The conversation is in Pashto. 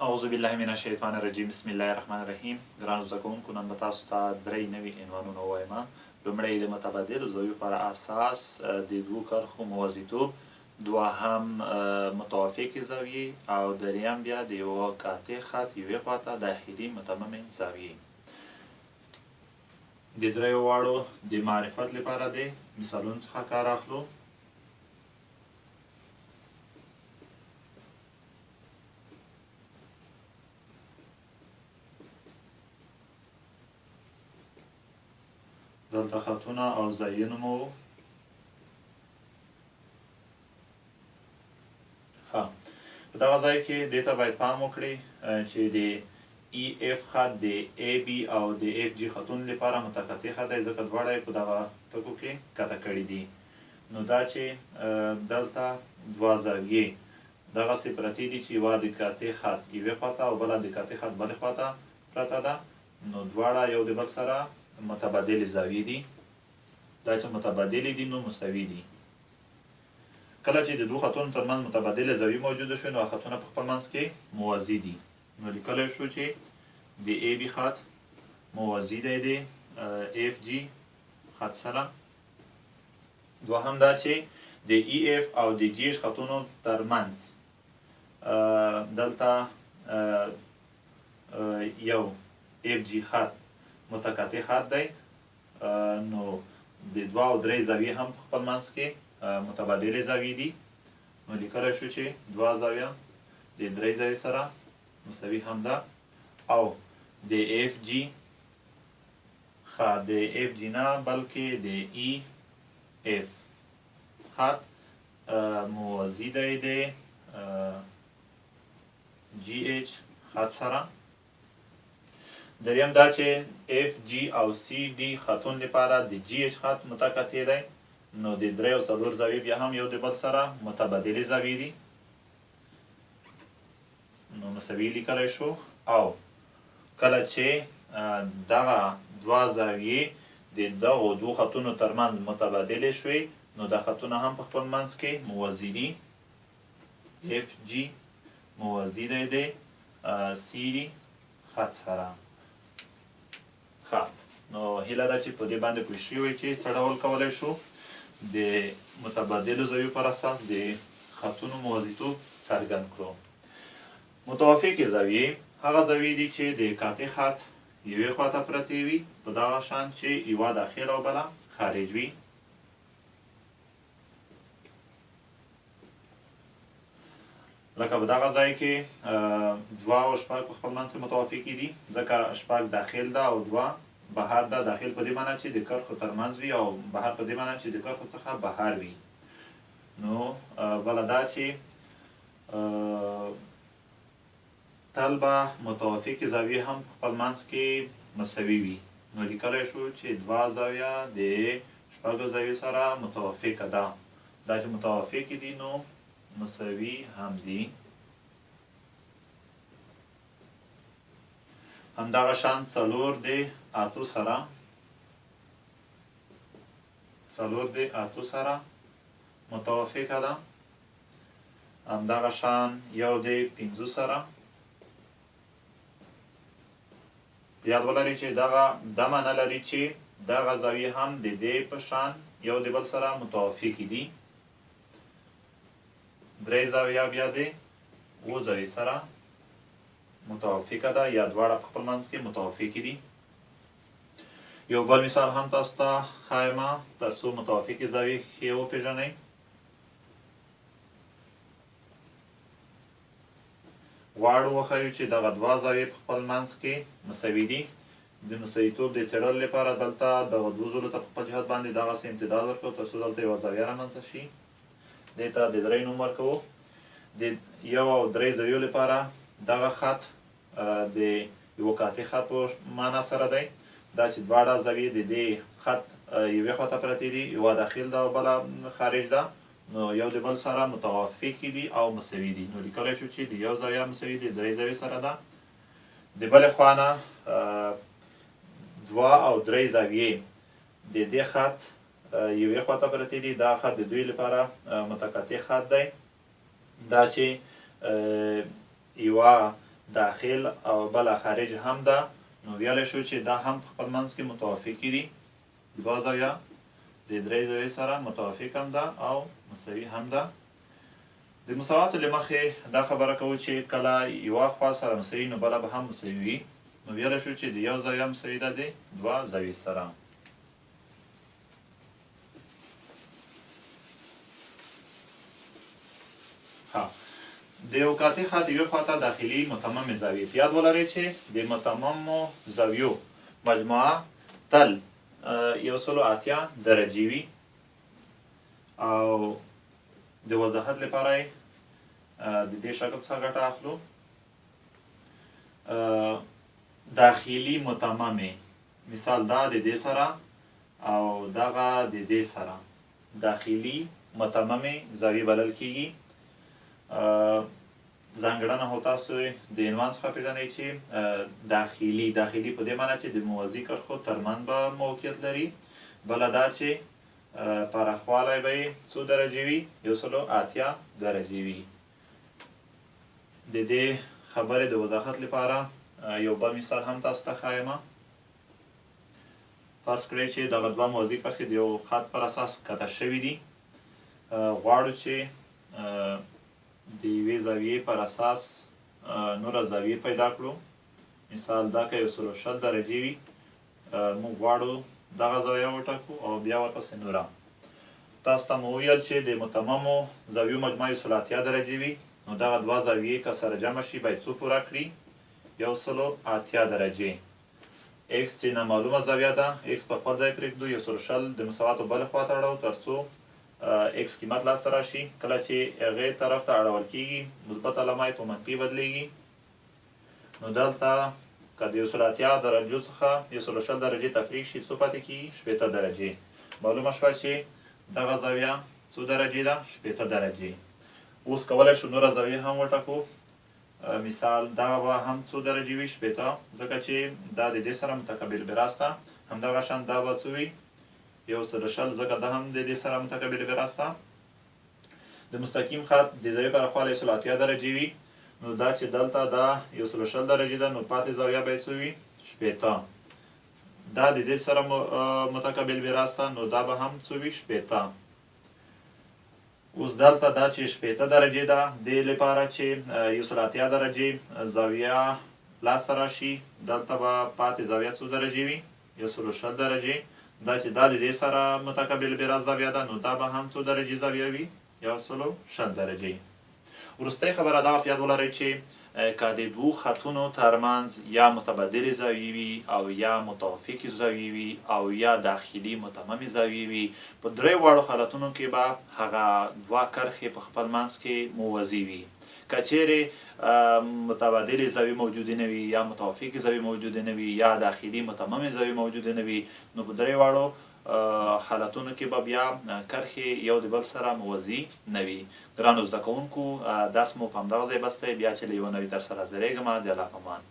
اعوذ بالله من الشیطان الرجیم بسم الله الرحمن الرحیم. ګرانو زده کوونکو، نن به تاسو ته درې نوي عنوانونه ووایم. لومړی د متبادلو زاویو پر اساس د دوو کرښو موازیتوب، دوهم متوافقې زاویې او دریم بیا د یوه قاطع خط یوې خواته داخلي متممې زاویې. د دریو واړو د معرفت لپاره د مثالونو څخه کار اخلو. دلته خطونه او ځایونه مو په دغه ځای کې دې ته باید پام وکړئ چې د ای اف خط د ای بي او د اف جي خطونو لپاره متقاطع خط دی، ځکه دواړه یې په دغه ټکو کې قطع کړي دي. نو دا چې دلته دوه زاویې دغسې پرتې دي چې یوه د قاطع خط یوې خواته او بله د قاطع خط بلې خواته پرته ده، نو دواړه یو د بل سره متبادلې زاویې دي. دا چې متبادلې دي نو مساوي دي. کله چې د دوو خطونو ترمنځ متبادلې زاویې موجوده شوي، نو خطونه په خپل منځ کې موازي دي. نو لیکلی شو چې د ای بي خط موازي دی د اف جي خط سره. دوهم دا چې د ای اف او د جي خطونو ترمنځ دلته یو اف جي خط متقاطع خط دی، نو د دوه او درې زاویې هم په خپل منځ کې متبادلې زاویې دي. نو لیکلی شو چې دوه زاویه د درې زاویې سره مساوي هم ده، او د اف جي خط د اف جي نه بلکې د ای اف خط موازي دی د جي ایچ خط سره. دریم دا چې اف جي او سی ډي خطونو لپاره د جي ایچ خط متقاطع دی، نو د درې او څلور زاویې بیا هم یو د بل سره متبادلې زاویې دي، نو مساوي لیکلی شو. او کله چې دغه دوه زاویې د دغو دوو خطونو ترمنځ متبادلې شوې، نو دا خطونه هم په خپل منځ کې موازي دي. اف جي موازي دی د سی ډي خط سره. نو هیله ده چې په دې باندې پوه شوي وئ چې څه ډول کولی شو د متبادلو زاویو پر اساس د خطونو موازیتوب څرګند کړو. متوافقې زاویې هغه زاویې دي چې د قاطع خط یوې خواته پرتې وي، په دغه شان چې یوه داخل او بله خارج وي. لکه په دغه ځای کې دوه او شپږ په خپل منځ کې متوافقې دي، ځکه شپږ داخل ده او دوه بهر ده. داخل په دې معنی چې د کرښو ترمنځ وي، او بهر په دې معنی چې د کرښو څخه بهر وي. نو بله دا چې تل به متوافقې زاویې هم په خپل منځ کې مساوي وي. نو لیکلی شو چې دوه زاویه د شپږو زاویې سره متوافقه ده. دا چې متوافقې دي نو مساوي هم دي. همدغه شان څلور د اتو سره متوافقه ده. همدغه شان یو د پنځو سره. یاد ولرئ چې دغه دا معنی لري چې دغه زاویې هم د دې په شان یو د بل سره متوافقې دي. درې زاویه بیا د اووه زاویې سره متوافقه ده، یا دواړه په خپل منځ کې متوافقې دي. یو بل مثال هم تاسو ته ښایم تر څو متوافقې زاویې ښې وپېژنئ. غواړو وښیو چې دغه دوه زاویې په خپل منځ کې مساوي دي. د مساویتوب د څېړلو لپاره دلته دغه دوو زولو ته په جهت باندې دغسې امتداد ورکوو تر څو دلته یوه زاویه رامنځته شي. دې ته د درې نوم ورکوو. د یو او درې زاویو لپاره دغه خط د یوه قاطع خط په معنا سره دی. دا چې دواړه زاویې د دې خط یوې خواته پرتې دي، یوه داخل ده او بله خارج ده، نو یو د بل سره متوافقې دي او مساوي دي. نو لیکلی شو چې د یو زاویه مساوي د درې زاویې سره ده. د بلې خوا نه دوه او درې زاویې د دې خط یوې خواته پرتې دي. دا خط د دوی لپاره متقاطع خط دی. دا چې یوه داخل او بله خارج هم ده، نو ویلی شو چې دا هم په خپل منځ کې متوافقې دي. دوه زاویه د درې زاویې سره متوافق هم ده او مساوي هم ده. د مساواتو له مخې دا خبره کوو چې کله یوه خوا سره مساوي نو بله به هم مساوي وي. نو ویلی شو چې د یو زاویه مساوي ده د دوه زاویې سره. د یو قاطع خط یوې خواته داخلي متممې زاویې په یاد ولرئ چې د متممو زاویو مجموعه تل 180 درجې وي او د وضاحت لپاره د دې شکل څخه ګټه اخلو. داخلي متممې مثال دا د دې سره او دغه د دې سره داخلي متممې زاویې بلل کیږي. ځانګړنه هو تاسو د عنوان څخه پېژنئ چې داخلي په دې معنی چې د موازي کرښو ترمنځ به موقعیت لري. بله دا چې پراخوالی به یې څو درجې وي؟ 180 درجې وي. د دې خبرې د وضاحت لپاره یو بل مثال هم تاسو ته ښایمه. فرض کړئ چې دغه دوه موازي کرښې د یو خط پر اساس کته شوي دي. غواړو چې د یوې زاویې پر اساس نوره زاویې پیدا کړو. مثال دا که 160 درجې وي، موږ غواړو دغه زاویه وټاکو او بیا ورپسې نوره. تاسو ته مو وویل چې د متممو زاویو مجموعه 180 درجې وي، نو دغه دوه زاویې که سره جمع شي باید څو پوره کړي؟ 180 درجې. ایکس چې نامعلومه زاویه ده، ایکس په خپل ځای پرېږدو، 160 د مساواتو بلې خواته اړوو تر څو ایکس قیمت لاسته راشي. کله چې هغې طرف ته اړول کېږي مثبت علامه یې په منفي بدلېږي. نو دلته که د 180 درجو څخه 160 درجې تفریق شي څو پاتې کېږي؟ 60 درجې. معلومه شوه چې دغه زاویه څو درجې ده؟ 60 درجې. اوس کولی شو نوره زاویه هم وټاکو. مثال دغه به هم څو درجې وي؟ 60. ځکه چې دا د دې سره متقابل براس ده. همدغه شان دا به څو وي؟ 120. ځکه دا هم د دې سره متقابل براس ده. د مستقیم خط د زاویې پراخوالی 180 درجې وي، نو دا چې دلته دا 160 درجې ده، نو پاتې زاویه به یې څو وي؟ 60. دا د دې سره متقابل براس ده، نو دا به هم څو وي؟ 60. اوس دلته دا چې 60 درجې ده، دې لپاره چې 180 درجې زاویه لاسته راشي، دلته به پاتې زاویه څو درجې وي؟ 160 درجې. دا چې دا د دې سره متقابل براس زاویه ده، نو دا به هم څو درجې زاویه وي؟ 160 درجې. وروستی خبره دغه په یاد ولرئ چې که د دوو خطونو ترمنځ یا متبادلې زاویې وي او یا متوافقې زاویې وي او یا داخلي متممې زاویې وي، په درې واړو حالتونو کې به هغه دوه کرښې په خپل منځ کې موازي وي. که چیرې متبادلې زاویې موجودې نه وي یا متوافقې زاویې موجودې نه وي یا داخلي متممې زاویې موجودې نه وي، نو په درې واړو حالتونو کې به بیا کرښې یو د بل سره موازي نه وي. ګرانو زده کوونکو، درس مو په همدغه ځای بس دی. بیا چې له یوه نوي درس سره حاضرېږم، د الله په امان.